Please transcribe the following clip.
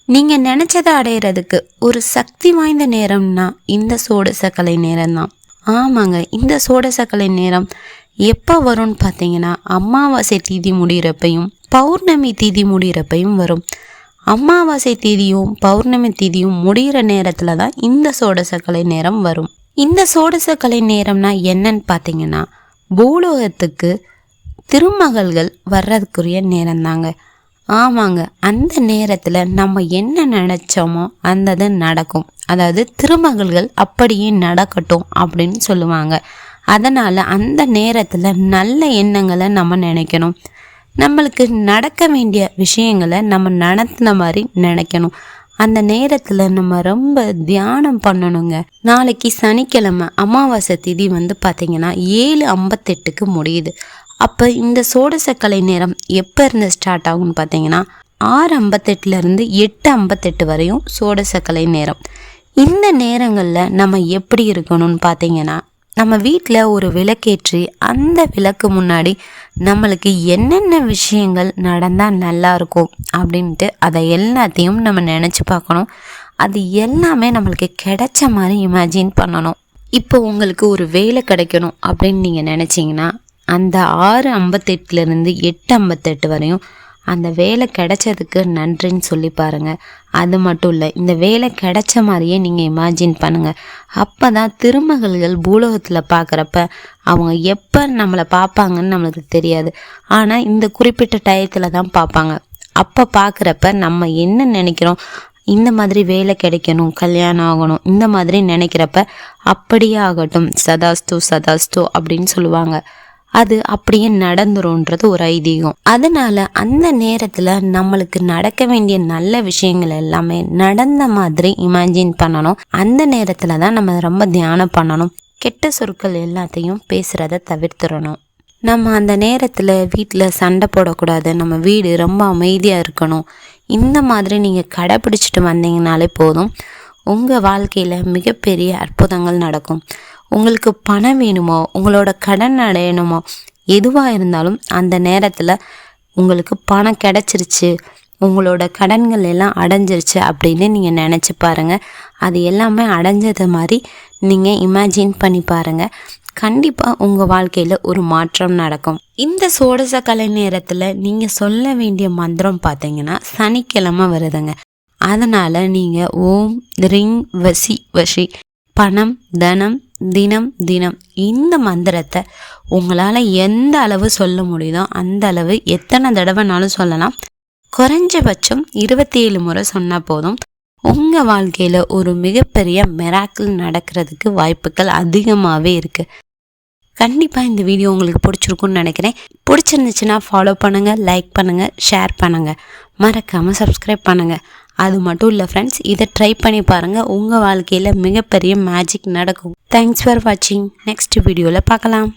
நீங்கள் நினச்சதை அடையிறதுக்கு ஒரு சக்தி வாய்ந்த நேரம்னா இந்த சோடசக்கலை நேரம் தான். ஆமாங்க, இந்த சோடசக்கலை நேரம் எப்போ வரும்னு பார்த்தீங்கன்னா அமாவாசை தீதி முடிகிறப்பையும் பௌர்ணமி தீதி முடிகிறப்பையும் வரும். அமாவாசை தீதியும் பௌர்ணமி தீதியும் முடிகிற நேரத்தில் தான் இந்த சோடசக்கலை நேரம் வரும். இந்த சோடசக்கலை நேரம்னா என்னன்னு பார்த்தீங்கன்னா பூலோகத்துக்கு திருமகள்கள் வர்றதுக்குரிய நேரம் தாங்க. ஆமாங்க, அந்த நேரத்தில் நம்ம என்ன நினச்சோமோ அந்த நடக்கும். அதாவது திருமகள்கள் அப்படியே நடக்கட்டும் அப்படின்னு சொல்லுவாங்க. அதனால் அந்த நேரத்தில் நல்ல எண்ணங்களை நம்ம நினைக்கணும். நம்மளுக்கு நடக்க வேண்டிய விஷயங்களை நம்ம நடத்தின மாதிரி நினைக்கணும். அந்த நேரத்தில் நம்ம ரொம்ப தியானம் பண்ணணுங்க. நாளைக்கு சனிக்கிழமை அமாவாசை திதி பார்த்திங்கன்னா 7:58 முடியுது. அப்போ இந்த சோடசக்கலை நேரம் எப்போ இருந்து ஸ்டார்ட் ஆகும்னு பார்த்தீங்கன்னா 6:58 8:58 வரையும் சோடசக்கலை நேரம். இந்த நேரங்களில் நம்ம எப்படி இருக்கணும்னு பார்த்தீங்கன்னா நம்ம வீட்டில் ஒரு விளக்கேற்றி அந்த விளக்கு முன்னாடி நம்மளுக்கு என்னென்ன விஷயங்கள் நடந்தால் நல்லாயிருக்கும் அப்படின்ட்டு அதை எல்லாத்தையும் நம்ம நினச்சி பார்க்கணும். அது எல்லாமே நம்மளுக்கு கிடைச்ச மாதிரி இமேஜின் பண்ணணும். இப்போ உங்களுக்கு ஒரு வேலை கிடைக்கணும் அப்படின்னு நீங்கள் நினச்சிங்கன்னா அந்த 6:58 8:58 வரையும் அந்த வேலை கிடைச்சதுக்கு நன்றின்னு சொல்லி பாருங்கள். அது மட்டும் இல்லை, இந்த வேலை கிடைச்ச மாதிரியே நீங்கள் இமேஜின் பண்ணுங்கள். அப்போ தான் திருமகள்கள் பூலோகத்தில் பார்க்குறப்ப அவங்க எப்போ நம்மளை பார்ப்பாங்கன்னு நம்மளுக்கு தெரியாது. ஆனால் இந்த குறிப்பிட்ட டயத்தில் தான் பார்ப்பாங்க. அப்போ பார்க்குறப்ப நம்ம என்ன நினைக்கிறோம், இந்த மாதிரி வேலை கிடைக்கணும், கல்யாணம் ஆகணும், இந்த மாதிரி நினைக்கிறப்ப அப்படியே ஆகட்டும், சதாஸ்து சதாஸ்து அப்படின்னு சொல்லுவாங்க. அது அப்படியே நடந்துரும்ன்றது ஒரு ஐதீகம். அதனால அந்த நேரத்தில் நம்மளுக்கு நடக்க வேண்டிய நல்ல விஷயங்கள் எல்லாமே நடந்த மாதிரி இமேஜின் பண்ணணும். அந்த நேரத்தில் தான் நம்ம ரொம்ப தியானம் பண்ணணும். கெட்ட சொற்கள் எல்லாத்தையும் பேசுகிறத தவிர்த்துடணும். நம்ம அந்த நேரத்தில் வீட்டில் சண்டை போடக்கூடாது. நம்ம வீடு ரொம்ப அமைதியாக இருக்கணும். இந்த மாதிரி நீங்கள் கடைப்பிடிச்சிட்டு வந்தீங்கனாலே போதும், உங்கள் வாழ்க்கையில் மிகப்பெரிய அற்புதங்கள் நடக்கும். உங்களுக்கு பணம் வேணுமோ, உங்களோட கடன் அடையணுமோ, எதுவாக இருந்தாலும் அந்த நேரத்தில் உங்களுக்கு பணம் கிடச்சிருச்சு, உங்களோட கடன்கள் எல்லாம் அடைஞ்சிருச்சு அப்படின்னு நீங்கள் நினச்சி பாருங்கள். அது எல்லாமே அடைஞ்சது மாதிரி நீங்கள் இமேஜின் பண்ணி பாருங்கள். கண்டிப்பாக உங்கள் வாழ்க்கையில் ஒரு மாற்றம் நடக்கும். இந்த சோடசக்கலை நேரத்தில் நீங்கள் சொல்ல வேண்டிய மந்திரம் பார்த்தீங்கன்னா சனிக்கிழமை வருதுங்க. அதனால் நீங்கள் ஓம் ரிங் வசி வசி பணம் தனம் தினம் தினம் இந்த மந்திரத்தை உங்களால் எந்த அளவு சொல்ல முடியுதோ அந்த அளவு எத்தனை தடவைனாலும் சொல்லலாம். குறைஞ்சபட்சம் 27 முறை சொன்னால் போதும். உங்கள் வாழ்க்கையில் ஒரு மிகப்பெரிய மிராக்கிள் நடக்கிறதுக்கு வாய்ப்புகள் அதிகமாகவே இருக்குது. கண்டிப்பாக இந்த வீடியோ உங்களுக்கு பிடிச்சிருக்குன்னு நினைக்கிறேன். பிடிச்சிருந்துச்சுன்னா ஃபாலோ பண்ணுங்கள், லைக் பண்ணுங்கள், ஷேர் பண்ணுங்கள், மறக்காமல் சப்ஸ்கிரைப் பண்ணுங்கள். அது மட்டும் இல்லை ஃப்ரெண்ட்ஸ், இதை ட்ரை பண்ணி பாருங்கள். உங்கள் வாழ்க்கையில் மிகப்பெரிய மேஜிக் நடக்கும். தேங்க்ஸ் ஃபார் வாட்சிங். நெக்ஸ்ட் வீடியோவில் பார்க்கலாம்.